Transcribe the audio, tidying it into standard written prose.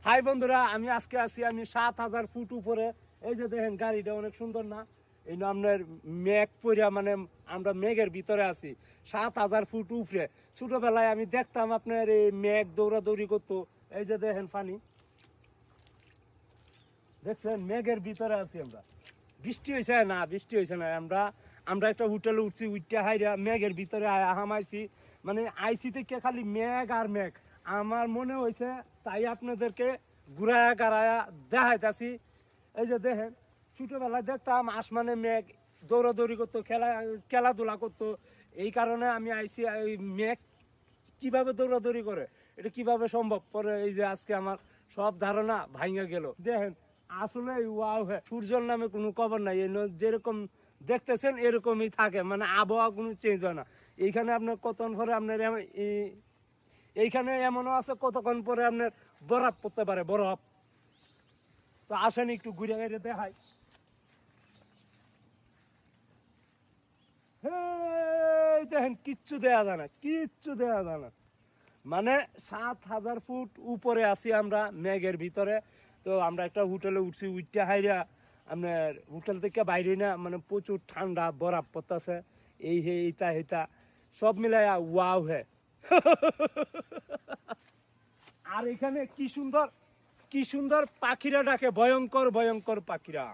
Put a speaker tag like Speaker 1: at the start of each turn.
Speaker 1: High বন্ধুরা, আমি আজকে আছি 7,000 ফুট উপরে। এই যে দেখেন গাড়িটা অনেক সুন্দর না? এই না আপনার মেঘ পড়া, মানে আমরা মেঘের ভিতরে আছি 7,000 ফুট উপরে। ছোটবেলায় আমি দেখতাম আপনার এই মেঘ দৌড়াদৌড়ি করতো। এই যে দেখেন পানি, দেখছেন মেঘের ভিতরে আছি আমরা। বৃষ্টি হয়েছে না? বৃষ্টি হয়েছে না। আমরা একটা হোটেলে উঠছি, উঠতে হাইরা মেঘের ভিতরে হামাইছি। মানে আইসি থেকে খালি মেঘ আর মেঘ। আমার মনে হয়েছে তাই আপনাদেরকে ঘুরায়া গাড়ায়া দেখাইতাছি। এই যে দেখেন, ছোটবেলায় দেখতাম আসমানে মেঘ দৌড়াদৌড়ি করতো, খেলাধুলা করতো। এই কারণে আমি আইসি ওই মেঘ কিভাবে দৌড়াদৌড়ি করে, এটা কিভাবে সম্ভব করে। এই যে আজকে আমার সব ধারণা ভাঙা গেল। দেখেন আসলে ওয়াও, সূর্যের নামে কোনো খবর নাই। যেরকম দেখতেছেন এরকমই থাকে, মানে আবহাওয়া কোনো চেঞ্জ হয় না। এইখানে আপনার কতক্ষণ পরে আপনার এইখানে এমনও আছে কতক্ষণ পরে আপনার বরফ পড়তে পারে, বরফ। তো আসেন একটু ঘুরে ঘুরে দেখাই। দেখেন কিচ্ছু দেয়া যায় না, কিচ্ছু দেয়া যায় না। মানে 7,000 ফুট উপরে আছি আমরা মেঘের ভিতরে। তো আমরা একটা হোটেলে উঠছি, উঠতে হাইরা আপনার হোটেল থেকে বাইরে না, মানে প্রচুর ঠান্ডা, বরফ পড়তেছে। এই হে এইটা হেটা সব মিলাইয়া ওয়াও হে। আর এখানে কি সুন্দর, কি সুন্দর পাখিরা ডাকে, ভয়ঙ্কর ভয়ঙ্কর পাখিরা।